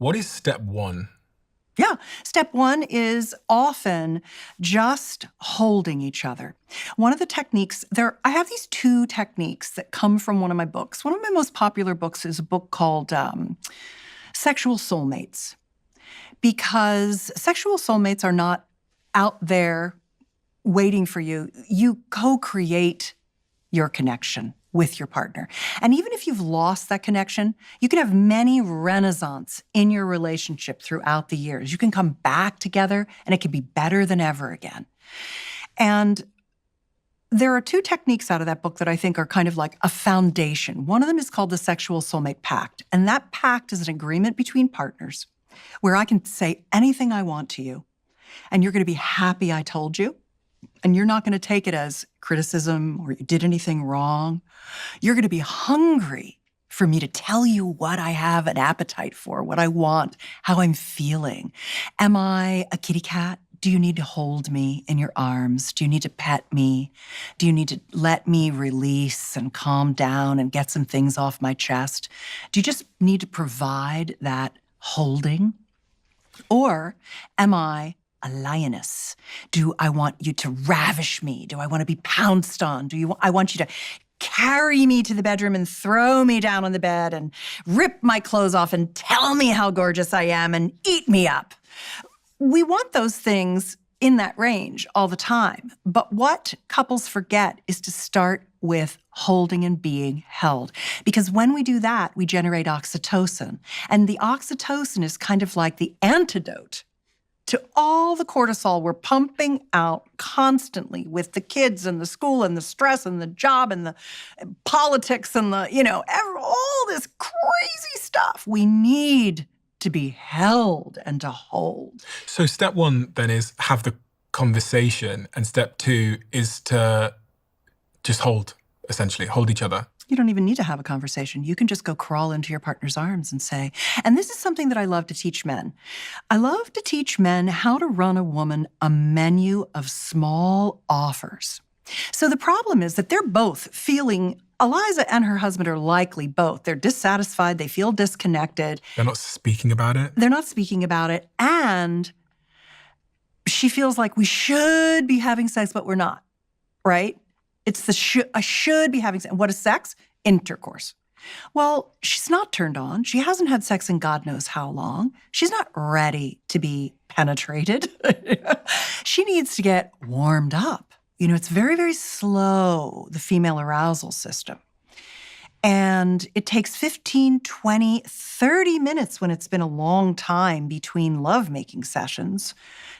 What is step one? Yeah. Step one is often just holding each other. One of the techniques, I have these two techniques that come from one of my books. One of my most popular books is a book called Sexual Soulmates, because sexual soulmates are not out there waiting for you. You co-create your connection with your partner. And even if you've lost that connection, you can have many renaissance in your relationship throughout the years. You can come back together and it can be better than ever again. And there are two techniques out of that book that I think are kind of like a foundation. One of them is called the Sexual Soulmate Pact. And that pact is an agreement between partners where I can say anything I want to you, and you're going to be happy I told you. And you're not going to take it as criticism or you did anything wrong. You're going to be hungry for me to tell you what I have an appetite for, what I want, how I'm feeling. Am I a kitty cat? Do you need to hold me in your arms? Do you need to pet me? Do you need to let me release and calm down and get some things off my chest? Do you just need to provide that holding? Or am I a lioness? Do I want you to ravish me? Do I want to be pounced on? I want you to carry me to the bedroom and throw me down on the bed and rip my clothes off and tell me how gorgeous I am and eat me up? We want those things in that range all the time. But what couples forget is to start with holding and being held. Because when we do that, we generate oxytocin. And the oxytocin is kind of like the antidote to all the cortisol we're pumping out constantly with the kids and the school and the stress and the job and the politics and all this crazy stuff. We need to be held and to hold. So step one then is have the conversation, and step two is to just hold, essentially, hold each other. You don't even need to have a conversation. You can just go crawl into your partner's arms and say, and this is something that I love to teach men. I love to teach men how to run a woman a menu of small offers. So the problem is that they're both feeling, Eliza and her husband are likely both. They're dissatisfied. They feel disconnected. They're not speaking about it. They're not speaking about it. And she feels like we should be having sex, but we're not, right? It's I should be having sex. What is sex? Intercourse. Well, she's not turned on. She hasn't had sex in God knows how long. She's not ready to be penetrated. She needs to get warmed up. It's very, very slow, the female arousal system. And it takes 15, 20, 30 minutes when it's been a long time between lovemaking sessions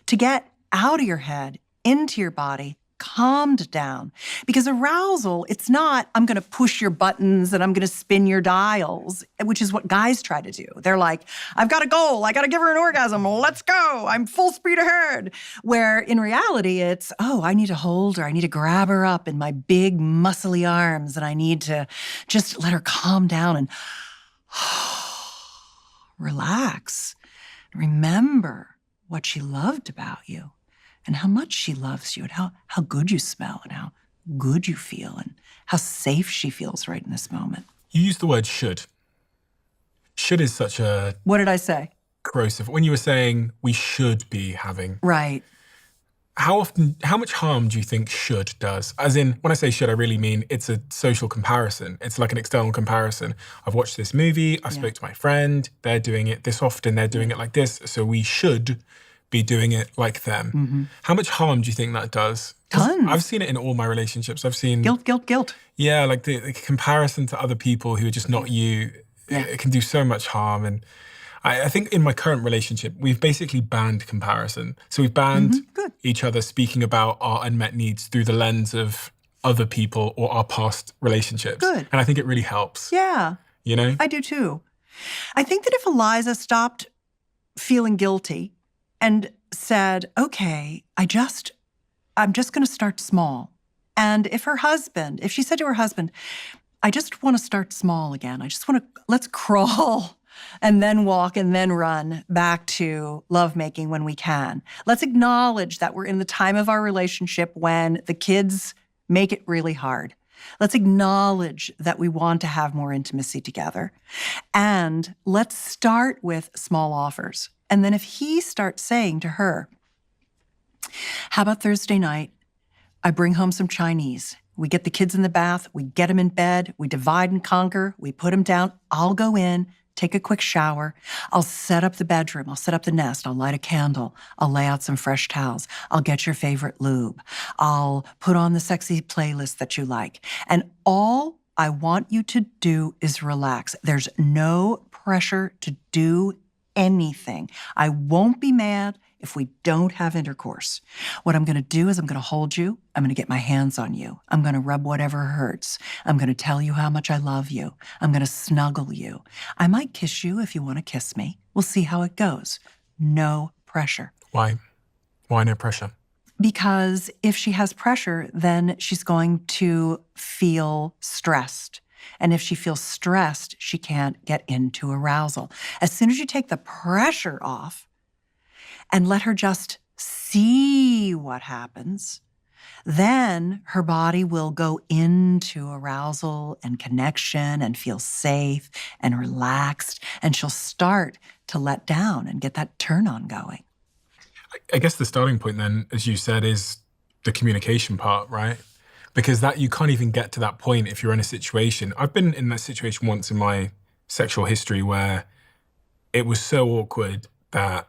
to get out of your head, into your body, calmed down. Because arousal, it's not, I'm going to push your buttons and I'm going to spin your dials, which is what guys try to do. They're like, I've got a goal. I got to give her an orgasm. Let's go. I'm full speed ahead. Where in reality, it's, I need to hold her. I need to grab her up in my big muscly arms and I need to just let her calm down and relax. Remember what she loved about you. And how much she loves you, and how good you smell, and how good you feel, and how safe she feels right in this moment. You used the word should. Should is such a... What did I say? Corrosive. When you were saying we should be having... Right. How much harm do you think should does? As in, when I say should, I really mean it's a social comparison. It's like an external comparison. I've watched this movie, I spoke to my friend, they're doing it this often, they're doing it like this, so we should be doing it like them. Mm-hmm. How much harm do you think that does? Tons. I've seen it in all my relationships. I've seen... Guilt. Yeah, like the comparison to other people who are just not you, it can do so much harm. And I think in my current relationship, we've basically banned comparison. So we've banned each other speaking about our unmet needs through the lens of other people or our past relationships. Good. And I think it really helps. Yeah. I do too. I think that if Eliza stopped feeling guilty and said, okay, I'm just going to start small. And if she said to her husband, I just want to start small again. I just want to, let's crawl and then walk and then run back to lovemaking when we can. Let's acknowledge that we're in the time of our relationship when the kids make it really hard. Let's acknowledge that we want to have more intimacy together. And let's start with small offers. And then if he starts saying to her, how about Thursday night, I bring home some Chinese. We get the kids in the bath, we get them in bed, we divide and conquer, we put them down. I'll go in, take a quick shower. I'll set up the bedroom. I'll set up the nest. I'll light a candle. I'll lay out some fresh towels. I'll get your favorite lube. I'll put on the sexy playlist that you like. And all I want you to do is relax. There's no pressure to do anything. I won't be mad if we don't have intercourse. What I'm going to do is I'm going to hold you. I'm going to get my hands on you. I'm going to rub whatever hurts. I'm going to tell you how much I love you. I'm going to snuggle you. I might kiss you if you want to kiss me. We'll see how it goes. No pressure. Why? Why no pressure? Because if she has pressure, then she's going to feel stressed. And if she feels stressed, she can't get into arousal. As soon as you take the pressure off and let her just see what happens, then her body will go into arousal and connection and feel safe and relaxed, and she'll start to let down and get that turn on going. I guess the starting point then, as you said, is the communication part, right? Because that you can't even get to that point if you're in a situation. I've been in that situation once in my sexual history where it was so awkward that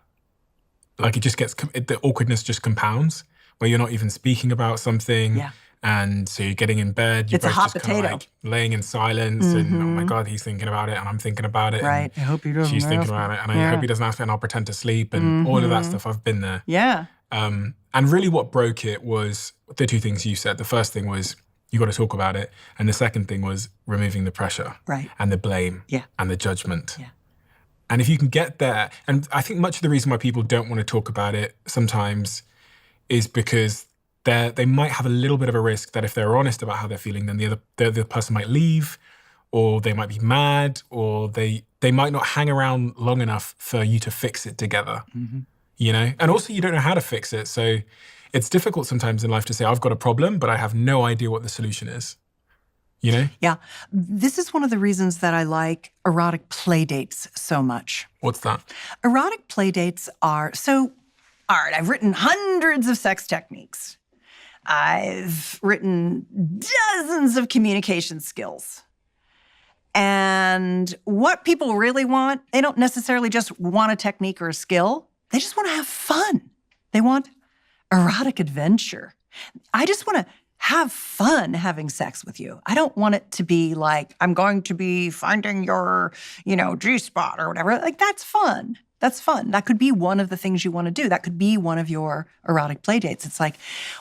like it just gets, the awkwardness just compounds, where you're not even speaking about something. Yeah. And so you're getting in bed, you're It's a both hot just kind of potato. like laying in silence and oh my God, he's thinking about it and I'm thinking about it. Right. I hope he doesn't. She's thinking about it and I hope he doesn't ask me and I'll pretend to sleep and all of that stuff. I've been there. Yeah. And really what broke it was the two things you said. The first thing was you got to talk about it. And the second thing was removing the pressure Right. and the blame Yeah. and the judgment. Yeah. And if you can get there, and I think much of the reason why people don't want to talk about it sometimes is because they might have a little bit of a risk that if they're honest about how they're feeling, then the other person might leave, or they might be mad, or they might not hang around long enough for you to fix it together. You know? And also you don't know how to fix it. So it's difficult sometimes in life to say, I've got a problem, but I have no idea what the solution is. You know? Yeah. This is one of the reasons that I like erotic play dates so much. What's that? Erotic play dates are all right, I've written hundreds of sex techniques. I've written dozens of communication skills. And what people really want, they don't necessarily just want a technique or a skill. They just want to have fun. They want erotic adventure. I just want to have fun having sex with you. I don't want it to be like, I'm going to be finding your, G-spot or whatever. Like, that's fun. That's fun. That could be one of the things you want to do. That could be one of your erotic play dates. It's like,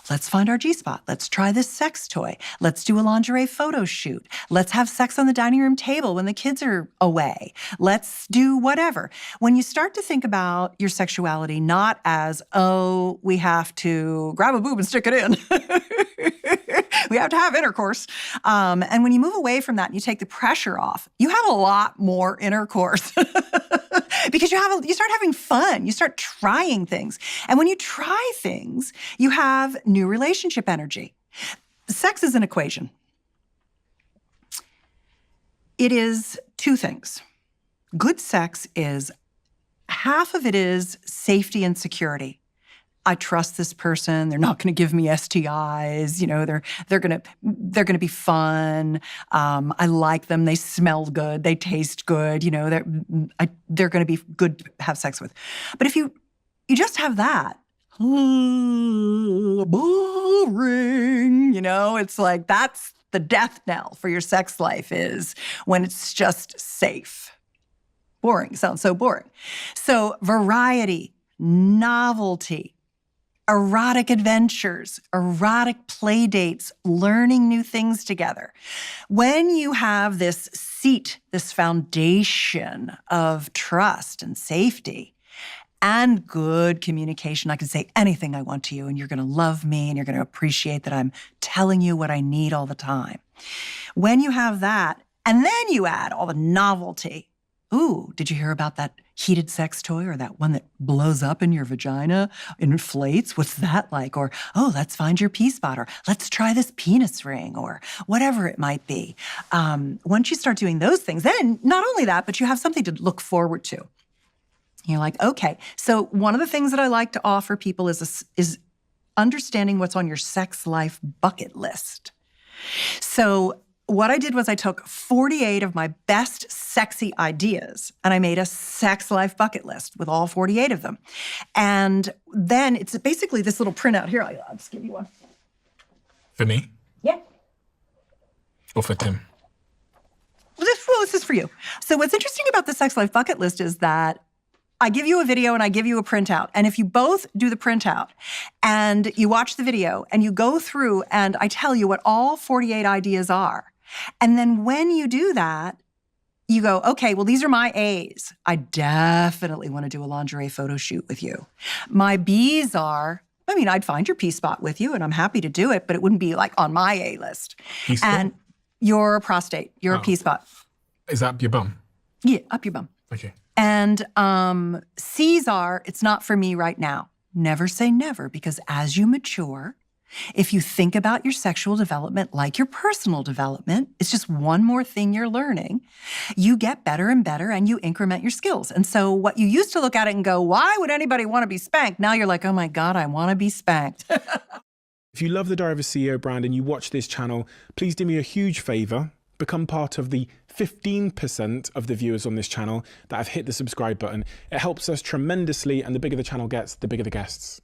let's find our G-spot. Let's try this sex toy. Let's do a lingerie photo shoot. Let's have sex on the dining room table when the kids are away. Let's do whatever. When you start to think about your sexuality not as, oh, we have to grab a boob and stick it in. We have to have intercourse. And when you move away from that and you take the pressure off, you have a lot more intercourse. Because you start having fun. You start trying things. And when you try things, you have new relationship energy. Sex is an equation. It is two things. Good sex is, half of it is safety and security. I trust this person. They're not going to give me STIs. They're going to be fun. I like them. They smell good. They taste good. They're going to be good to have sex with. But if you just have that, boring. It's like that's the death knell for your sex life is when it's just safe. Boring. Sounds so boring. So variety, novelty, erotic adventures, erotic play dates, learning new things together. When you have this seat, this foundation of trust and safety and good communication, I can say anything I want to you and you're going to love me and you're going to appreciate that I'm telling you what I need all the time. When you have that, and then you add all the novelty, Ooh, did you hear about that heated sex toy or that one that blows up in your vagina, inflates? What's that like? Or, oh, let's find your P-spot, or let's try this penis ring, or whatever it might be. Once you start doing those things, then not only that, but you have something to look forward to. You're like, okay. So one of the things that I like to offer people is understanding what's on your sex life bucket list. So what I did was I took 48 of my best sexy ideas and I made a sex life bucket list with all 48 of them. And then it's basically this little printout. Here, I'll just give you one. For me? Yeah. Or for Tim? Well, this is for you. So what's interesting about the sex life bucket list is that I give you a video and I give you a printout. And if you both do the printout and you watch the video and you go through and I tell you what all 48 ideas are, and then when you do that, you go, okay, well, these are my A's. I definitely want to do a lingerie photo shoot with you. My B's are, I mean, I'd find your P-spot with you and I'm happy to do it, but it wouldn't be like on my A list. P-spot? And your prostate, your P-spot. Is that up your bum? Yeah, up your bum. Okay. And C's are, it's not for me right now. Never say never, because as you mature, if you think about your sexual development like your personal development, it's just one more thing you're learning. You get better and better and you increment your skills. And so what you used to look at it and go, why would anybody want to be spanked? Now you're like, oh my God, I want to be spanked. If you love the Diary of a CEO brand and you watch this channel, please do me a huge favor. Become part of the 15% of the viewers on this channel that have hit the subscribe button. It helps us tremendously, and the bigger the channel gets, the bigger the guests.